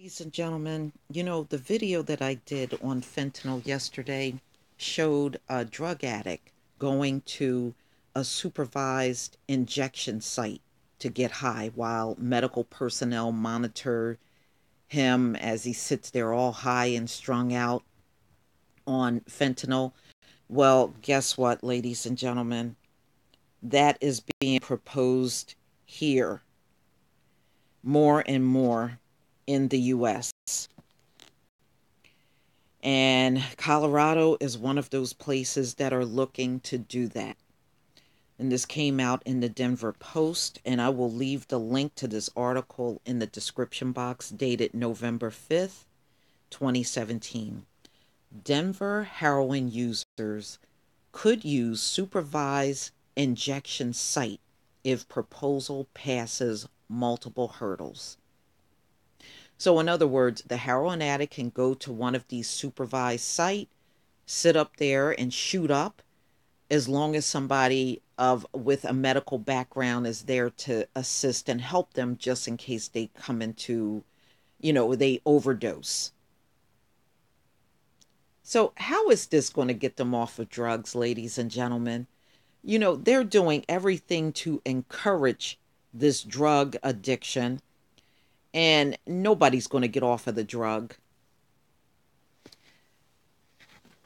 Ladies and gentlemen, the video that I did on fentanyl yesterday showed a drug addict going to a supervised injection site to get high while medical personnel monitor him as he sits there all high and strung out on fentanyl. Well, guess what, ladies and gentlemen? That is being proposed here more and more in the US. And Colorado is one of those places that are looking to do that. And this came out in the Denver Post, and I will leave the link to this article in the description box dated November 5th, 2017. Denver heroin users could use supervised injection site if proposal passes multiple hurdles. So in other words, the heroin addict can go to one of these supervised sites, sit up there and shoot up as long as somebody of with a medical background is there to assist and help them just in case they come into, they overdose. So how is this going to get them off of drugs, ladies and gentlemen? They're doing everything to encourage this drug addiction, and nobody's going to get off of the drug.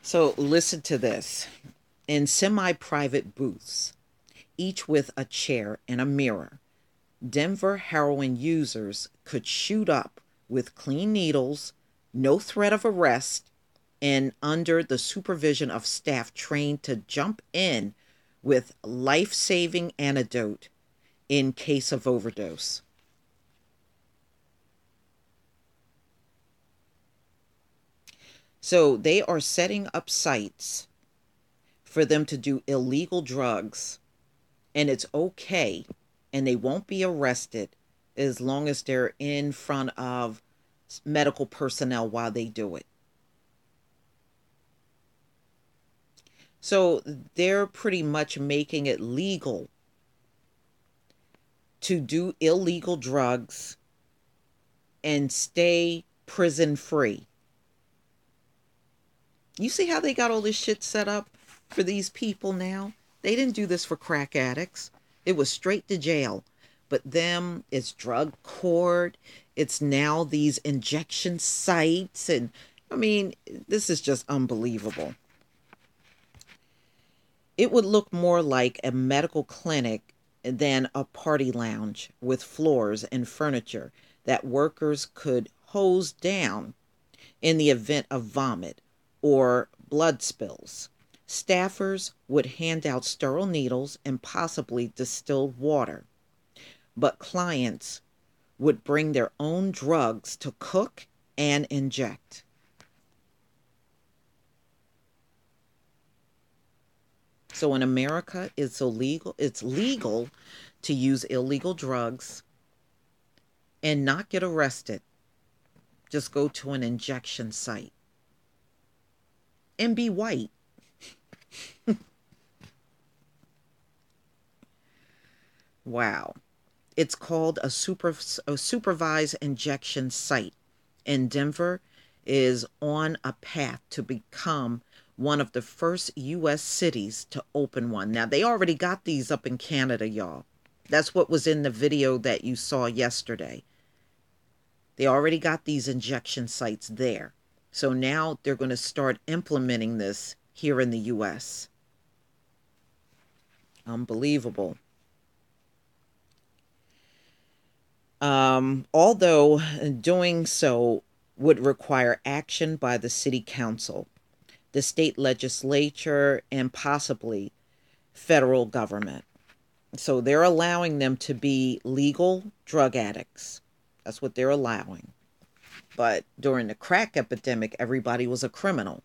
So listen to this. In semi-private booths, each with a chair and a mirror, Denver heroin users could shoot up with clean needles, no threat of arrest, and under the supervision of staff trained to jump in with life-saving antidote in case of overdose. So they are setting up sites for them to do illegal drugs, and it's okay, and they won't be arrested as long as they're in front of medical personnel while they do it. So they're pretty much making it legal to do illegal drugs and stay prison free. You see how they got all this shit set up for these people now? They didn't do this for crack addicts. It was straight to jail. But them, it's drug court. It's now these injection sites. And I mean, this is just unbelievable. It would look more like a medical clinic than a party lounge with floors and furniture that workers could hose down in the event of vomit or blood spills. Staffers would hand out sterile needles and possibly distilled water, but clients would bring their own drugs to cook and inject. So in America, it's illegal. It's legal to use illegal drugs and not get arrested. Just go to an injection site and be white. Wow. It's called a supervised injection site, and Denver is on a path to become one of the first U.S. cities to open one. Now, they already got these up in Canada, y'all. That's what was in the video that you saw yesterday. They already got these injection sites there. So now they're going to start implementing this here in the U.S. Unbelievable. Although doing so would require action by the city council, the state legislature, and possibly federal government. So they're allowing them to be legal drug addicts. That's what they're allowing. But during the crack epidemic, everybody was a criminal.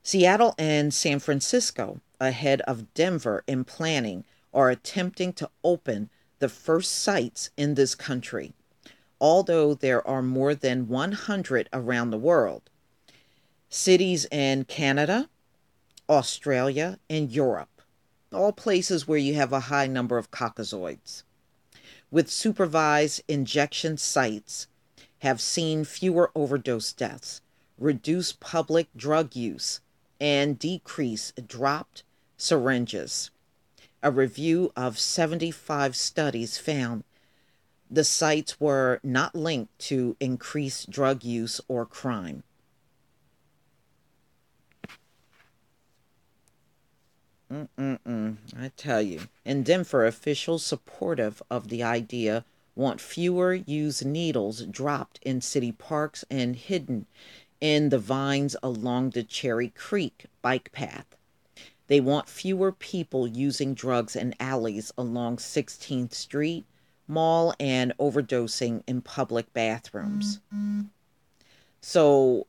Seattle and San Francisco, ahead of Denver in planning, are attempting to open the first sites in this country, although there are more than 100 around the world. Cities in Canada, Australia, and Europe, all places where you have a high number of caucasoids. With supervised injection sites have seen fewer overdose deaths, reduced public drug use, and decrease dropped syringes. A review of 75 studies found the sites were not linked to increased drug use or crime. I tell you. In Denver, officials supportive of the idea want fewer used needles dropped in city parks and hidden in the vines along the Cherry Creek bike path. They want fewer people using drugs in alleys along 16th Street, Mall, and overdosing in public bathrooms. So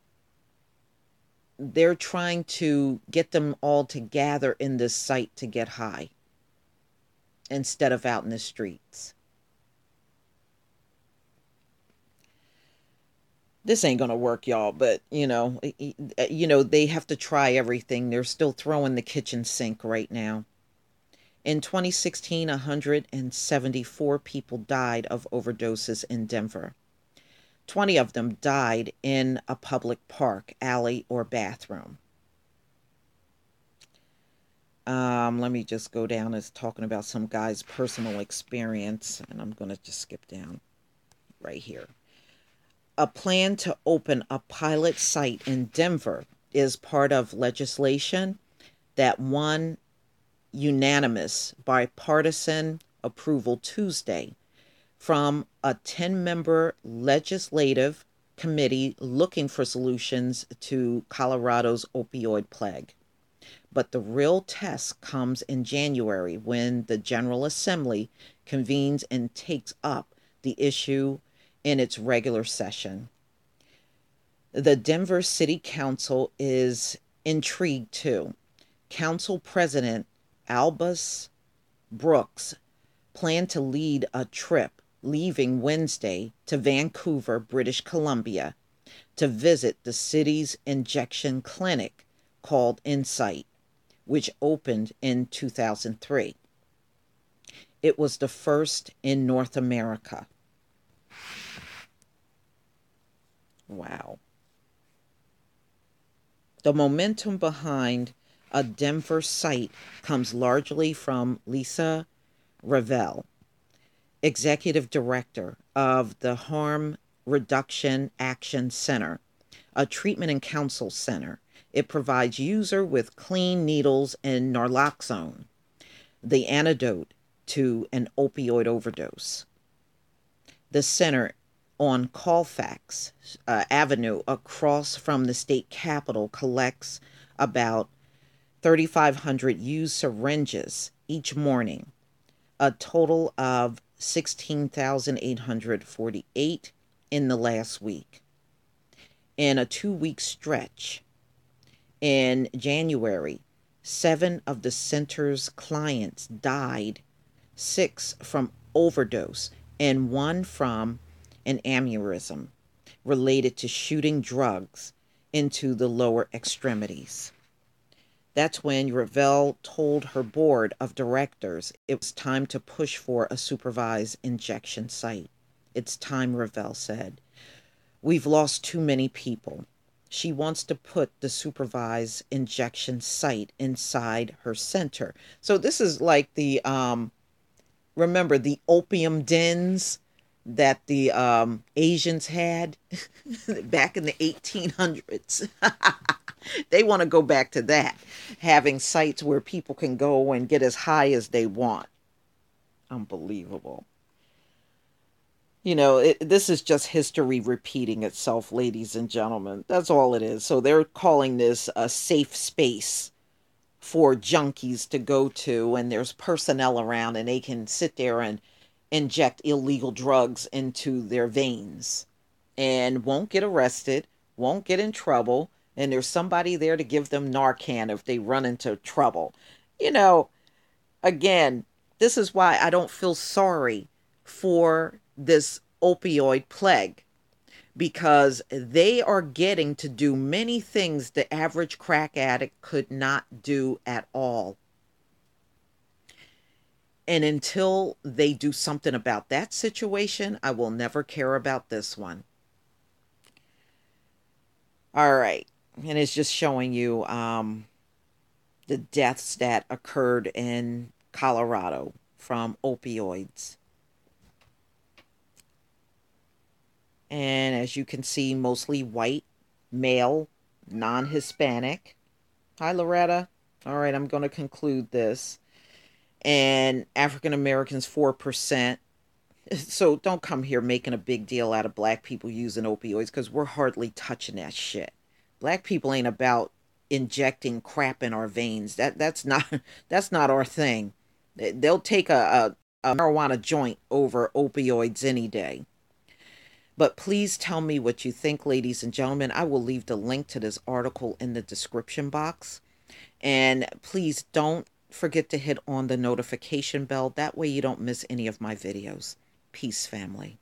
they're trying to get them all to gather in this site to get high instead of out in the streets. This ain't gonna work, y'all, but they have to try everything. They're still throwing the kitchen sink right now. In 2016, 174 people died of overdoses in Denver. 20 of them died in a public park, alley, or bathroom. Let me just go down. It's talking about some guy's personal experience, and I'm going to just skip down right here. A plan to open a pilot site in Denver is part of legislation that won unanimous bipartisan approval Tuesday from a 10-member legislative committee looking for solutions to Colorado's opioid plague. But the real test comes in January when the General Assembly convenes and takes up the issue in its regular session. The Denver City Council is intrigued too. Council President Albus Brooks planned to lead a trip leaving Wednesday to Vancouver, British Columbia, to visit the city's injection clinic called Insight, which opened in 2003. It was the first in North America. Wow. The momentum behind a Denver site comes largely from Lisa Ravel, executive director of the Harm Reduction Action Center, a treatment and counsel center. It provides user with clean needles and naloxone, the antidote to an opioid overdose. The center on Colfax Avenue across from the state capitol collects about 3,500 used syringes each morning, a total of 16,848 in the last week. In a 2-week stretch, in January, 7 of the center's clients died, 6 from overdose, and 1 from an aneurysm related to shooting drugs into the lower extremities. That's when Ravel told her board of directors it was time to push for a supervised injection site. It's time, Ravel said. We've lost too many people. She wants to put the supervised injection site inside her center. So this is like the, remember the opium dens that the Asians had back in the 1800s. They want to go back to that, having sites where people can go and get as high as they want. Unbelievable. This is just history repeating itself, ladies and gentlemen. That's all it is. So they're calling this a safe space for junkies to go to, and there's personnel around, and they can sit there and inject illegal drugs into their veins and won't get arrested, won't get in trouble, and there's somebody there to give them Narcan if they run into trouble. You know, Again, this is why I don't feel sorry for this opioid plague, because they are getting to do many things the average crack addict could not do at all. And until they do something about that situation, I will never care about this one. All right. And it's just showing you the deaths that occurred in Colorado from opioids. And as you can see, mostly white, male, non Hispanic. Hi, Loretta. All right, I'm going to conclude this. And African Americans, 4%. So don't come here making a big deal out of black people using opioids because we're hardly touching that shit. Black people ain't about injecting crap in our veins. That's not that's not our thing. They'll take a marijuana joint over opioids any day. But please tell me what you think, ladies and gentlemen. I will leave the link to this article in the description box. And please don't forget to hit on the notification bell. That way you don't miss any of my videos. Peace, family.